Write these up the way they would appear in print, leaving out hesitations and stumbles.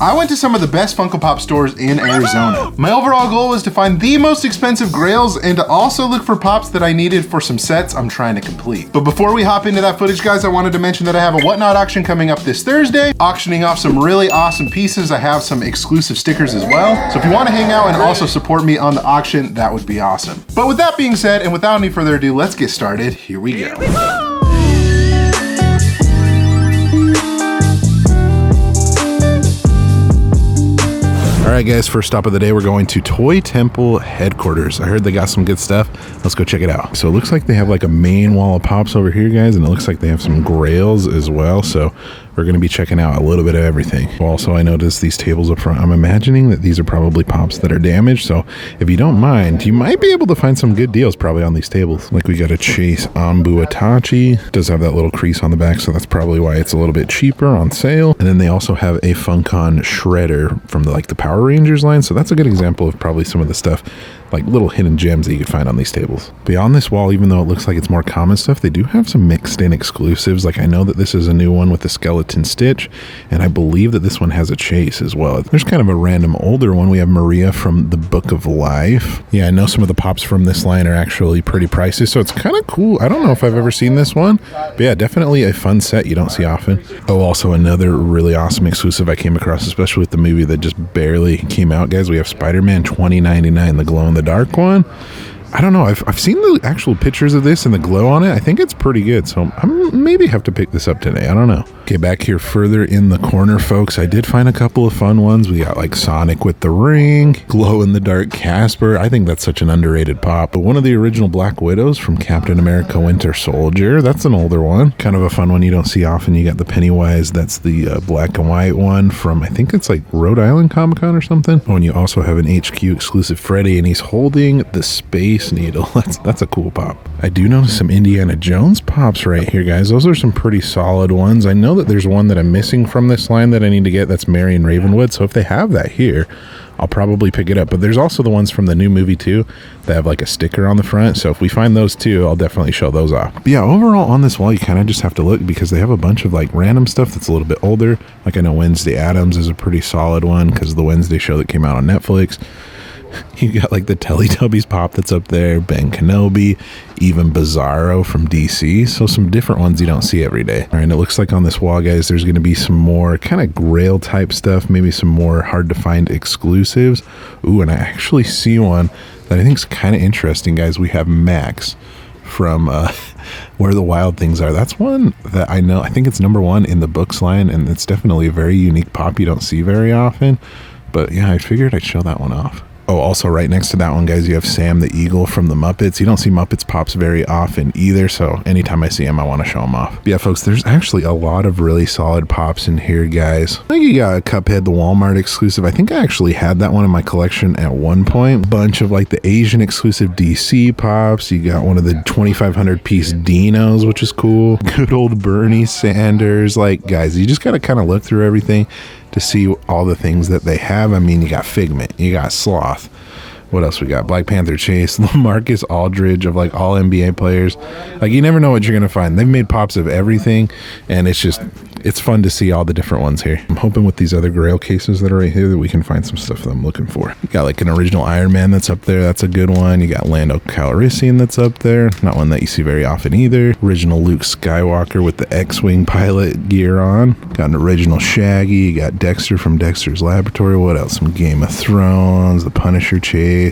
I went to some of the best Funko Pop stores in Arizona. My overall goal was to find the most expensive grails and to also look for pops that I needed for some sets I'm trying to complete. But before we hop into that footage, guys, I wanted to mention that I have a Whatnot auction coming up this Thursday, auctioning off some really awesome pieces. I have some exclusive stickers as well. So if you want to hang out and also support me on the auction, that would be awesome. But with that being said, and without any further ado, let's get started. Here we go. All right, guys, first stop of the day, we're going to Toy Temple headquarters. I heard they got some good stuff. Let's go check it out. So it looks like they have like a main wall of pops over here, guys, and it looks like they have some grails as well. So we're going to be checking out a little bit of everything. Also, I noticed these tables up front. I'm imagining that these are probably pops that are damaged. So if you don't mind, you might be able to find some good deals probably on these tables. Like we got a Chase Ambuatachi. Does have that little crease on the back, so that's probably why it's a little bit cheaper on sale. And then they also have a Funkon Shredder from the Power Rangers line. So that's a good example of probably some of the stuff, like little hidden gems that you could find on these tables. Beyond this wall, even though it looks like it's more common stuff, they do have some mixed in exclusives. Like I know that this is a new one with the skeleton Stitch, and I believe that this one has a Chase as well. There's kind of a random older one. We have Maria from the Book of Life. Yeah, I know some of the pops from this line are actually pretty pricey, so it's kind of cool. I don't know if I've ever seen this one, but yeah, definitely a fun set you don't see often. Oh, also another really awesome exclusive I came across, especially with the movie that just barely came out, guys. We have Spider-Man 2099, the glow-in-the-dark one. I don't know. I've seen the actual pictures of this and the glow on it. I think it's pretty good. So I maybe have to pick this up today. I don't know. Okay, back here further in the corner, folks, I did find a couple of fun ones. We got like Sonic with the ring, glow in the dark Casper. I think that's such an underrated pop. But one of the original Black Widows from Captain America Winter Soldier. That's an older one. Kind of a fun one you don't see often. You got the Pennywise. That's the black and white one from, I think it's like Rhode Island Comic Con or something. Oh, and you also have an HQ exclusive Freddy, and he's holding the Space Needle. That's a cool pop. I do notice some Indiana Jones pops right here, guys. Those are some pretty solid ones. I know that there's one that I'm missing from this line that I need to get. That's Marion Ravenwood. So if they have that here, I'll probably pick it up. But there's also the ones from the new movie too that have like a sticker on the front. So if we find those too, I'll definitely show those off. But yeah, overall on this wall, you kind of just have to look because they have a bunch of like random stuff that's a little bit older. Like I know Wednesday Addams is a pretty solid one because of the Wednesday show that came out on Netflix. You got like the Teletubbies pop that's up there, Ben Kenobi, even Bizarro from DC. So some different ones you don't see every day. All right, and it looks like on this wall, guys, there's going to be some more kind of Grail type stuff, maybe some more hard to find exclusives. Ooh, and I actually see one that I think is kind of interesting, guys. We have Max from Where the Wild Things Are. That's one that I know, I think it's #1 in the books line, and it's definitely a very unique pop you don't see very often. But yeah, I figured I'd show that one off. Oh, also right next to that one, guys, you have Sam the Eagle from the Muppets. You don't see Muppets pops very often either, so anytime I see him, I want to show him off. Yeah, folks, there's actually a lot of really solid pops in here, guys. I think you got a Cuphead, the Walmart exclusive. I think I actually had that one in my collection at one point. Bunch of like the Asian exclusive DC pops. You got one of the 2,500 piece Dinos, which is cool. Good old Bernie Sanders. Like, guys, you just got to kind of look through everything to see all the things that they have. I mean, you got Figment, you got Sloth. What else we got? Black Panther Chase, LaMarcus Aldridge of like all NBA players. Like you never know what you're going to find. They've made pops of everything, and it's fun to see all the different ones here. I'm hoping with these other Grail cases that are right here that we can find some stuff that I'm looking for. You got like an original Iron Man that's up there. That's a good one. You got Lando Calrissian that's up there. Not one that you see very often either. Original Luke Skywalker with the X-Wing pilot gear on. Got an original Shaggy. You got Dexter from Dexter's Laboratory. What else? Some Game of Thrones. The Punisher Chase.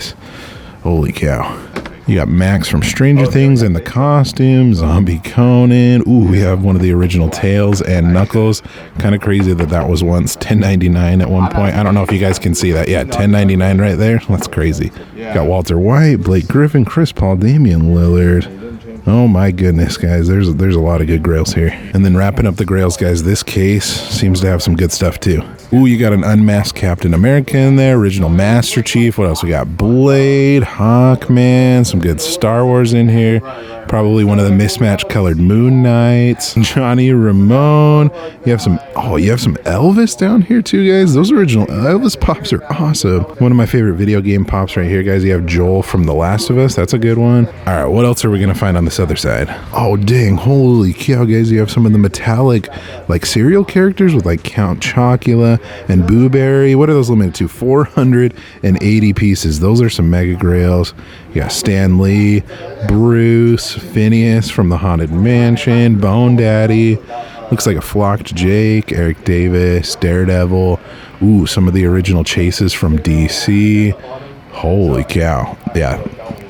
Holy cow. You got Max from Stranger Things in the costume, Zombie Conan. Ooh, we have one of the original Tails and Knuckles. Kind of crazy that was once $10.99 at one point. I don't know if you guys can see that. Yeah, $10.99 right there. That's crazy. Got Walter White, Blake Griffin, Chris Paul, Damian Lillard. Oh my goodness, guys, there's a lot of good Grails here. And then wrapping up the Grails, guys, this case seems to have some good stuff too. Ooh, you got an unmasked Captain America in there, original Master Chief. What else we got? Blade, Hawkman, some good Star Wars in here. Probably one of the mismatched colored Moon Knights. Johnny Ramone. You have some Elvis down here too, guys. Those original Elvis pops are awesome. One of my favorite video game pops right here, guys. You have Joel from The Last of Us. That's a good one. All right, what else are we gonna find on this other side? Oh dang, holy cow, guys. You have some of the metallic like cereal characters with like Count Chocula and Boo Berry. What are those limited to? 480 pieces. Those are some mega grails. You got Stan Lee, Bruce, Phineas from the Haunted Mansion, Bone Daddy. Looks like a flocked Jake, Eric Davis, Daredevil. Ooh, some of the original chases from DC. Holy cow. Yeah,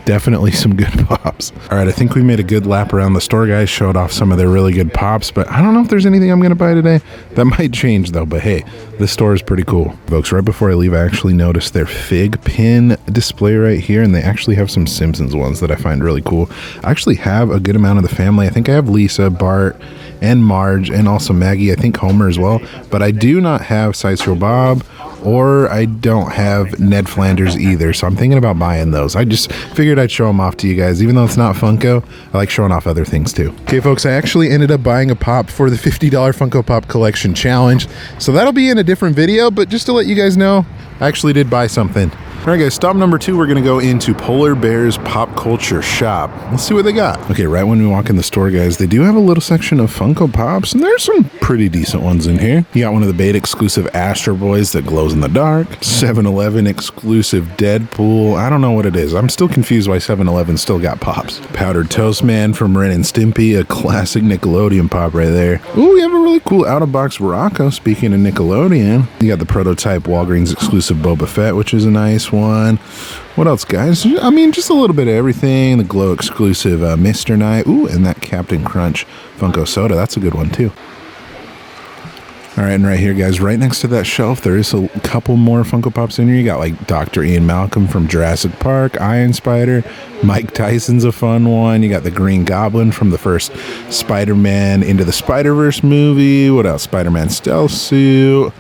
definitely some good pops. All right, I think we made a good lap around the store, guys. Showed off some of their really good pops, but I don't know if there's anything I'm going to buy today. That might change, though, but hey, this store is pretty cool. Folks, right before I leave, I actually noticed their fig pin display right here, and they actually have some Simpsons ones that I find really cool. I actually have a good amount of the family. I think I have Lisa, Bart, and Marge, and also Maggie. I think Homer as well, but I do not have Sideshow Bob, or I don't have Ned Flanders either, so I'm thinking about buying those. I just figured I'd show them off to you guys. Even though it's not Funko, I like showing off other things too. Okay, folks, I actually ended up buying a pop for the $50 Funko Pop Collection Challenge, so that'll be in a different video, but just to let you guys know, I actually did buy something. All right, guys, stop number 2, we're going to go into Polar Bear's Pop Culture Shop. Let's see what they got. Okay, right when we walk in the store, guys, they do have a little section of Funko Pops, and there's some pretty decent ones in here. You got one of the Beta exclusive Astro Boys that glows in the dark. 7-Eleven exclusive Deadpool. I don't know what it is. I'm still confused why 7-Eleven still got pops. Powdered Toast Man from Ren and Stimpy, a classic Nickelodeon pop right there. Ooh, we have a really cool out-of-box Rocco, speaking of Nickelodeon. You got the prototype Walgreens exclusive Boba Fett, which is a nice one. What else, guys? I mean, just a little bit of everything. The Glow exclusive Mr. Knight. Ooh, and that Captain Crunch Funko Soda. That's a good one too. All right, and right here, guys, right next to that shelf, there is a couple more Funko Pops in here. You got like Dr. Ian Malcolm from Jurassic Park, Iron Spider, Mike Tyson's a fun one. You got the Green Goblin from the first Spider-Man Into the Spider-Verse movie. What else? Spider-Man Stealth Suit.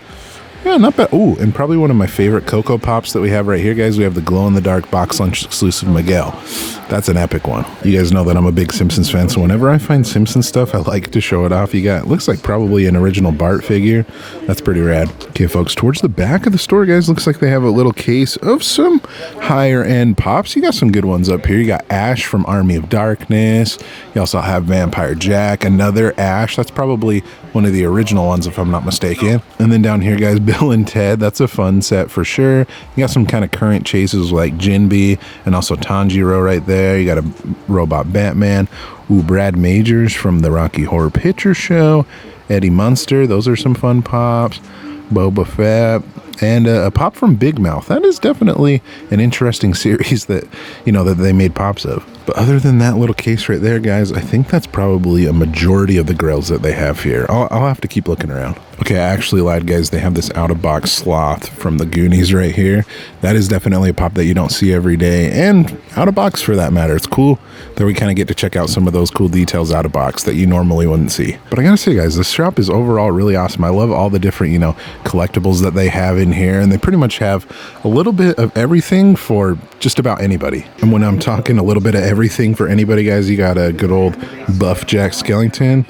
Yeah, not bad. Ooh, and probably one of my favorite Cocoa Pops that we have right here, guys. We have the glow-in-the-dark box lunch exclusive Miguel. That's an epic one. You guys know that I'm a big Simpsons fan, so whenever I find Simpsons stuff, I like to show it off. You got, looks like probably an original Bart figure. That's pretty rad. Okay, folks, towards the back of the store, guys, looks like they have a little case of some higher-end pops. You got some good ones up here. You got Ash from Army of Darkness. You also have Vampire Jack, another Ash. That's probably one of the original ones, if I'm not mistaken. And then down here, guys, Bill and Ted. That's a fun set for sure. You got some kind of current chases like Jinbe and also Tanjiro right there. You got a robot Batman. Ooh, Brad Majors from the Rocky Horror Picture Show. Eddie Munster. Those are some fun pops. Boba Fett. And a pop from Big Mouth. That is definitely an interesting series that, you know, that they made pops of. But other than that little case right there, guys, I think that's probably a majority of the grails that they have here. I'll have to keep looking around. Okay, I actually lied, guys. They have this out-of-box sloth from the Goonies right here. That is definitely a pop that you don't see every day, and out-of-box for that matter. It's cool that we kind of get to check out some of those cool details out-of-box that you normally wouldn't see. But I gotta say, guys, this shop is overall really awesome. I love all the different, you know, collectibles that they have in here, and they pretty much have a little bit of everything for just about anybody. And when I'm talking a little bit of everything for anybody, guys, you got a good old buff Jack Skellington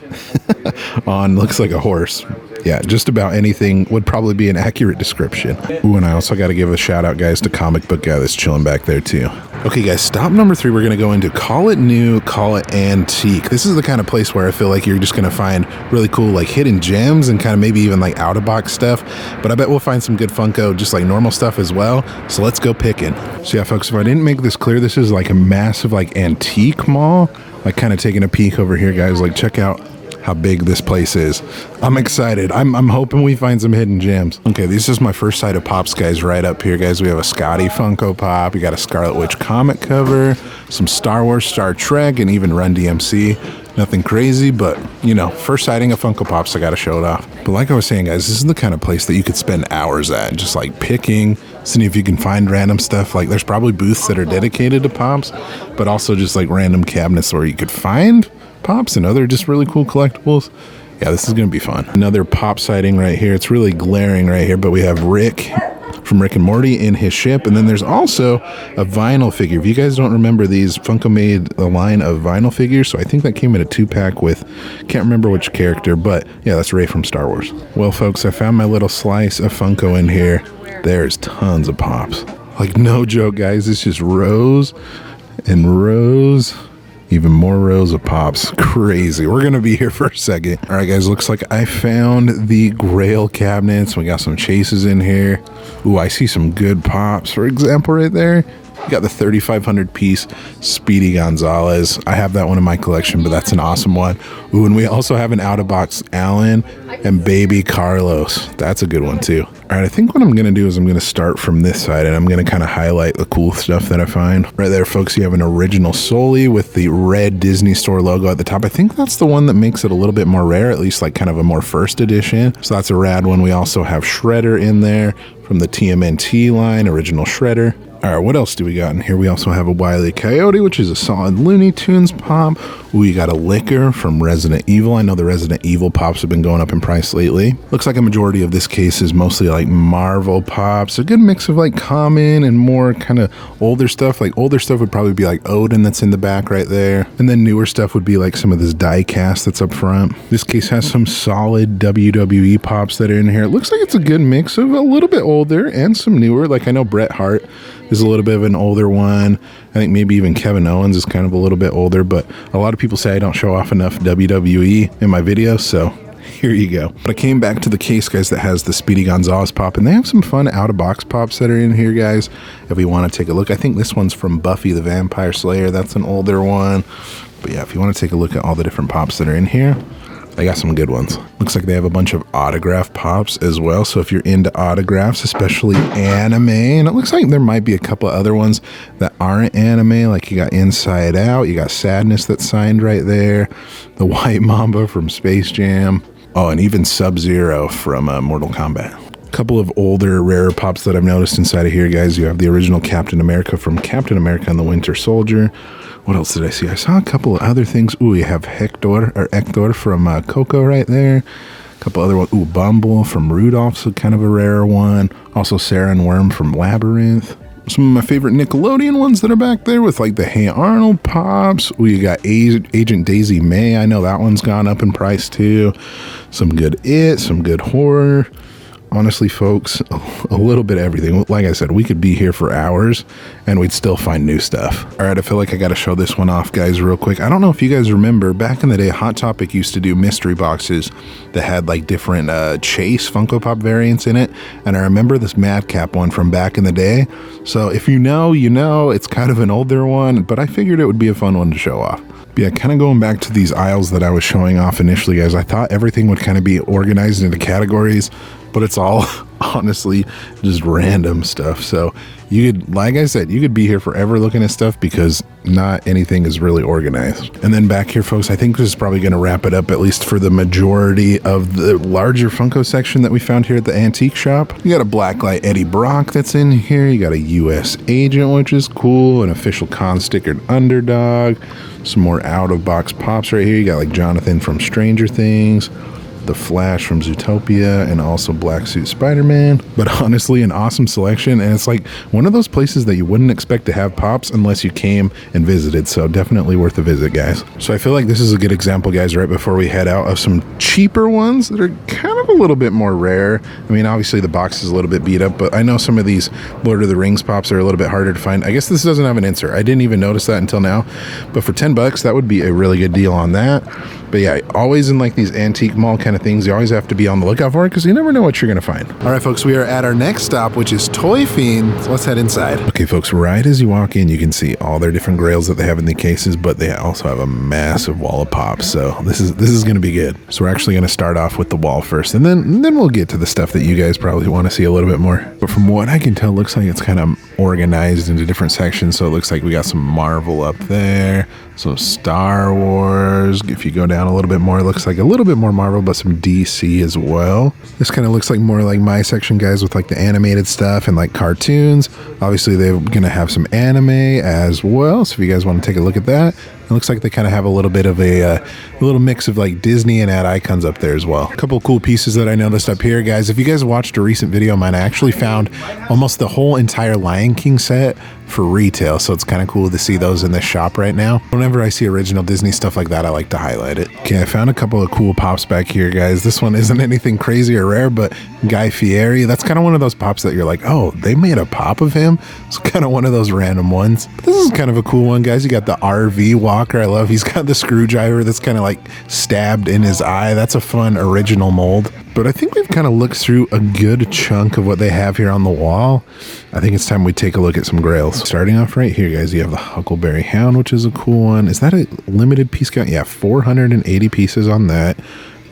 on, looks like a horse. Yeah, just about anything would probably be an accurate description. Ooh, and I also got to give a shout out, guys, to Comic Book Guy that's chilling back there too. Okay, guys, stop number 3. We're going to go into Call It New, Call It Antique. This is the kind of place where I feel like you're just going to find really cool, like, hidden gems and kind of maybe even like out-of-box stuff. But I bet we'll find some good Funko, just like normal stuff as well. So let's go picking. So yeah, folks, if I didn't make this clear, this is like a massive, like, antique mall. Like, kind of taking a peek over here, guys. Like, check out how big this place is. I'm excited. I'm hoping we find some hidden gems. Okay, this is my first sight of pops, guys, right up here, guys. We have a Scotty Funko Pop. You got a Scarlet Witch comic cover, some Star Wars, Star Trek, and even Run DMC. Nothing crazy, but, you know, first sighting of Funko Pops, I gotta show it off. But like I was saying, guys, this is the kind of place that you could spend hours at, just like picking, seeing if you can find random stuff. Like, there's probably booths that are dedicated to pops, but also just like random cabinets where you could find pops and other just really cool collectibles. Yeah, this is gonna be fun. Another pop sighting right here. It's really glaring right here, but we have Rick from Rick and Morty in his ship. And then there's also a vinyl figure. If you guys don't remember, these Funko made a line of vinyl figures, so I think that came in a 2-pack with, can't remember which character, but yeah, that's Rey from Star Wars. Well, folks, I found my little slice of Funko in here. There's tons of pops. Like, no joke, guys. It's just rows and rows, even more rows of pops. Crazy. We're gonna be here for a second. All right, guys, looks like I found the Grail cabinets. We got some chases in here. Ooh, I see some good pops. For example, right there, you got the 3,500 piece Speedy Gonzalez. I have that one in my collection, but that's an awesome one. Ooh, and we also have an out-of-box Alan and Baby Carlos. That's a good one too. All right, I think what I'm gonna do is I'm gonna start from this side, and I'm gonna kind of highlight the cool stuff that I find. Right there, folks, you have an original Sully with the red Disney Store logo at the top. I think that's the one that makes it a little bit more rare, at least like kind of a more first edition. So that's a rad one. We also have Shredder in there from the TMNT line, original Shredder. All right, what else do we got in here? We also have a Wile E. Coyote, which is a solid Looney Tunes pop. We got a Liquor from Resident Evil. I know the Resident Evil pops have been going up in price lately. Looks like a majority of this case is mostly like Marvel pops. A good mix of like common and more kind of older stuff. Like older stuff would probably be like Odin that's in the back right there. And then newer stuff would be like some of this die cast that's up front. This case has some solid WWE pops that are in here. It looks like it's a good mix of a little bit older and some newer. Like I know Bret Hart is a little bit of an older one. I think maybe even Kevin Owens is kind of a little bit older, but a lot of people say I don't show off enough WWE in my videos, so here you go. But I came back to the case, guys, that has the Speedy Gonzalez pop, and they have some fun out-of-box pops that are in here, guys, if we want to take a look. I think this one's from Buffy the Vampire Slayer. That's an older one. But yeah, if you want to take a look at all the different pops that are in here, I got some good ones. Looks like they have a bunch of autograph pops as well. So if you're into autographs, especially anime, and it looks like there might be a couple other ones that aren't anime, like you got Inside Out, you got Sadness that's signed right there, the White Mamba from Space Jam, oh, and even Sub-Zero from Mortal Kombat. Couple of older, rarer pops that I've noticed inside of here, guys. You have the original Captain America from Captain America and the Winter Soldier. What else did I see? I saw a couple of other things. Ooh, you have Hector from Coco right there. A couple other ones. Ooh, Bumble from Rudolph, so kind of a rare one. Also Sarah and Worm from Labyrinth. Some of my favorite Nickelodeon ones that are back there with like the Hey Arnold pops. Ooh, you got Agent Daisy May. I know that one's gone up in price too. Some good some good horror. Honestly, folks, a little bit of everything. Like I said, we could be here for hours and we'd still find new stuff. All right, I feel like I got to show this one off, guys, real quick. I don't know if you guys remember, back in the day, Hot Topic used to do mystery boxes that had like different Chase Funko Pop variants in it. And I remember this Madcap one from back in the day. So if you know, you know, it's kind of an older one, but I figured it would be a fun one to show off. Yeah, kind of going back to these aisles that I was showing off initially, guys, I thought everything would kind of be organized into categories, but it's all honestly just random stuff. So you could, like I said, you could be here forever looking at stuff because not anything is really organized. And then back here, folks, I think this is probably going to wrap it up, at least for the majority of the larger Funko section that we found here at the antique shop. You got a Blacklight Eddie Brock that's in here. You got a US Agent, which is cool. An official con stickered Underdog. Some more out-of-box pops right here. You got like Jonathan from Stranger Things, the Flash from Zootopia, and also Black Suit Spider-Man. But honestly, an awesome selection, and it's like one of those places that you wouldn't expect to have pops unless you came and visited, so definitely worth a visit, guys. So I feel like this is a good example, guys, right before we head out, of some cheaper ones that are kind of a little bit more rare. I mean, obviously the box is a little bit beat up, but I know some of these Lord of the Rings pops are a little bit harder to find. I guess this doesn't have an insert. I didn't even notice that until now, but for $10, that would be a really good deal on that. But yeah, always in like these antique mall kind of things, you always have to be on the lookout for it because you never know what you're going to find. All right, folks, we are at our next stop, which is Toy Fiend. So let's head inside. Okay, folks, right as you walk in, you can see all their different grails that they have in the cases, but they also have a massive wall of pops. So this is going to be good. So we're actually going to start off with the wall first, and then we'll get to the stuff that you guys probably want to see a little bit more. But from what I can tell, it looks like it's kind of organized into different sections. So it looks like we got some Marvel up there, some Star Wars. If you go down a little bit more, it looks like a little bit more Marvel, but some DC as well. This kind of looks like more like my section, guys, with like the animated stuff and like cartoons. Obviously, they're going to have some anime as well. So if you guys want to take a look at that, It looks like they kind of have a little bit of a little mix of like Disney and ad icons up there as well. A couple of cool pieces that I noticed up here, guys. If you guys watched a recent video of mine, I actually found almost the whole entire Lion King set for retail, so it's kind of cool to see those in the shop right now. Whenever I see original Disney stuff like that, I like to highlight it. Okay, I found a couple of cool pops back here, guys. This one isn't anything crazy or rare, but Guy Fieri, that's kind of one of those pops that you're like, oh, they made a pop of him? It's kind of one of those random ones. But this is kind of a cool one, guys. You got the RV walker. I love, he's got the screwdriver that's kind of like stabbed in his eye. That's a fun original mold. But I think we've kind of looked through a good chunk of what they have here on the wall. I think it's time we take a look at some grails. Starting off right here, guys, you have the Huckleberry Hound, which is a cool one. Is that a limited piece count? Yeah, 480 pieces on that.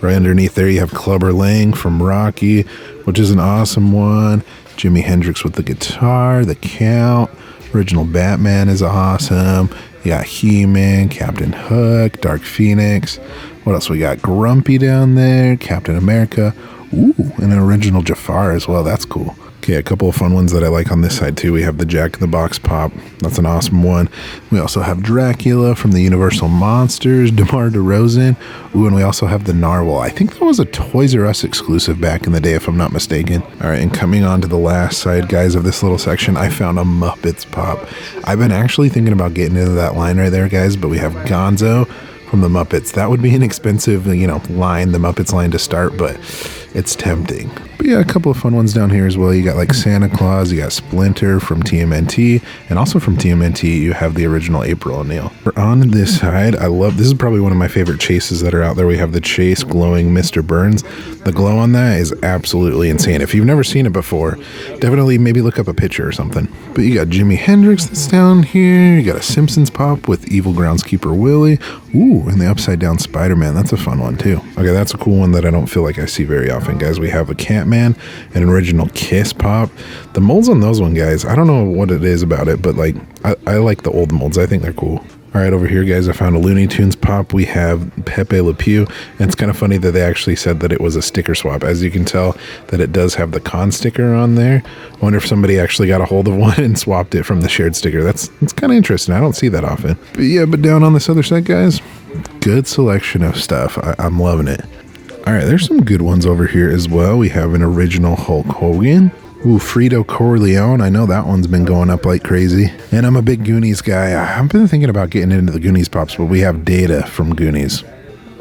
Right underneath there, you have Clubber Lang from Rocky, which is an awesome one. Jimi Hendrix with the guitar, the Count. Original Batman is awesome. You got He-Man, Captain Hook, Dark Phoenix. What else we got? Grumpy down there, Captain America. Ooh, and an original Jafar as well. That's cool. Okay, a couple of fun ones that I like on this side too. We have the Jack in the Box pop. That's an awesome one. We also have Dracula from the Universal Monsters, DeMar DeRozan. Ooh, and we also have the Narwhal. I think that was a Toys R Us exclusive back in the day, if I'm not mistaken. All right, and coming on to the last side, guys, of this little section, I found a Muppets pop. I've been actually thinking about getting into that line right there, guys, but we have Gonzo from the Muppets. That would be an expensive, line, the Muppets line to start, but it's tempting. But yeah, a couple of fun ones down here as well. You got like Santa Claus, you got Splinter from TMNT, and also from TMNT, you have the original April O'Neil. On this side, this is probably one of my favorite chases that are out there. We have the Chase glowing Mr. Burns. The glow on that is absolutely insane. If you've never seen it before, definitely maybe look up a picture or something. But you got Jimi Hendrix that's down here. You got a Simpsons pop with Evil Groundskeeper Willie. Ooh, and the Upside Down Spider-Man. That's a fun one too. Okay, that's a cool one that I don't feel like I see very often, guys. We have a Catman, an original Kiss pop. The molds on those one, guys, I don't know what it is about it, but like I like the old molds. I think they're cool. All right, over here, guys, I found a Looney Tunes pop. We have Pepe Le Pew, and it's kind of funny that they actually said that it was a sticker swap. As you can tell, that it does have the con sticker on there. I wonder if somebody actually got a hold of one and swapped it from the shared sticker. That's kind of interesting. I don't see that often. But yeah, but down on this other side, guys, good selection of stuff. I'm loving it. All right, there's some good ones over here as well. We have an original Hulk Hogan. Ooh, Frito Corleone. I know that one's been going up like crazy. And I'm a big Goonies guy. I've been thinking about getting into the Goonies pops, but we have Data from Goonies.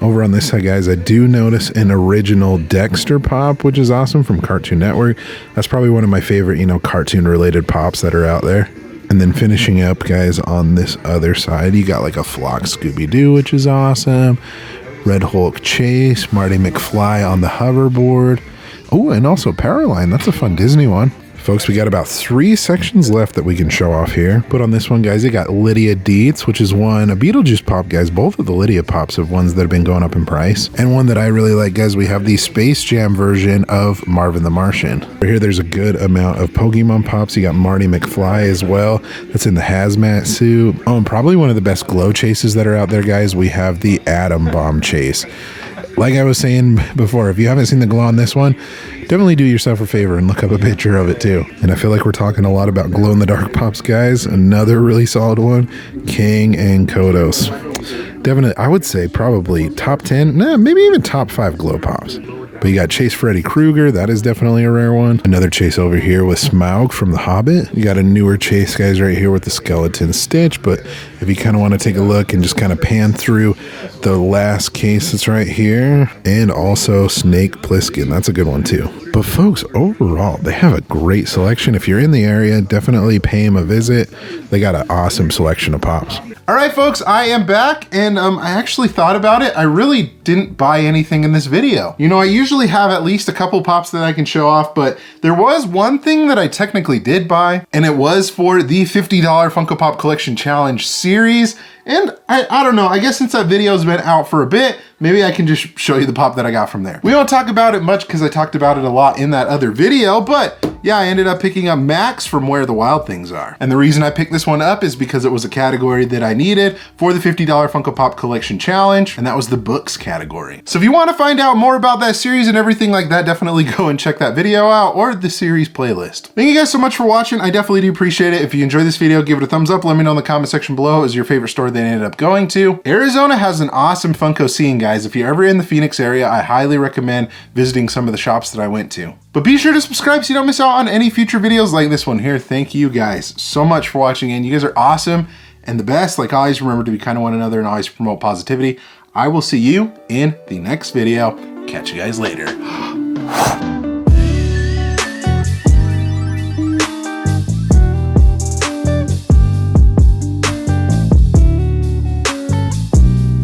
Over on this side, guys, I do notice an original Dexter pop, which is awesome, from Cartoon Network. That's probably one of my favorite, cartoon-related pops that are out there. And then finishing up, guys, on this other side, you got like a Flock Scooby-Doo, which is awesome. Red Hulk Chase, Marty McFly on the hoverboard. Oh, and also Powerline. That's a fun Disney one. Folks, we got about 3 sections left that we can show off here. But on this one, guys, you got Lydia Dietz, which is a Beetlejuice pop, guys. Both of the Lydia pops are ones that have been going up in price. And one that I really like, guys, we have the Space Jam version of Marvin the Martian. Right here, there's a good amount of Pokemon pops. You got Marty McFly as well. That's in the hazmat suit. Oh, and probably one of the best glow chases that are out there, guys. We have the Atom Bomb chase. Like I was saying before, if you haven't seen the glow on this one, definitely do yourself a favor and look up a picture of it too. And I feel like we're talking a lot about glow-in-the-dark pops, guys. Another really solid one, Kang and Kodos. Definitely, I would say probably top 10, maybe even top 5 glow pops. But you got Chase Freddy Krueger. That is definitely a rare one. Another chase over here with Smaug from The Hobbit. You got a newer chase, guys, right here with the Skeleton Stitch. But if you kind of want to take a look and just kind of pan through the last case that's right here. And also Snake Plissken. That's a good one too. But folks, overall, they have a great selection. If you're in the area, definitely pay them a visit. They got an awesome selection of pops. All right, folks, I am back, and I actually thought about it. I really didn't buy anything in this video. I usually have at least a couple pops that I can show off, but there was one thing that I technically did buy, and it was for the $50 Funko Pop Collection Challenge series. And I don't know, I guess since that video's been out for a bit, maybe I can just show you the pop that I got from there. We don't talk about it much because I talked about it a lot in that other video, but yeah, I ended up picking up Max from Where the Wild Things Are. And the reason I picked this one up is because it was a category that I needed for the $50 Funko Pop Collection Challenge, and that was the books category. category. So if you want to find out more about that series and everything like that, definitely go and check that video out or the series playlist. Thank you guys so much for watching. I definitely do appreciate it. If you enjoyed this video, give it a thumbs up. Let me know in the comment section below is your favorite store they ended up going to. Arizona has an awesome Funko scene, guys. If you're ever in the Phoenix area, I highly recommend visiting some of the shops that I went to. But be sure to subscribe so you don't miss out on any future videos like this one here. Thank you guys so much for watching, and you guys are awesome and the best. Like always, remember to be kind to one another and always promote positivity. I will see you in the next video. Catch you guys later.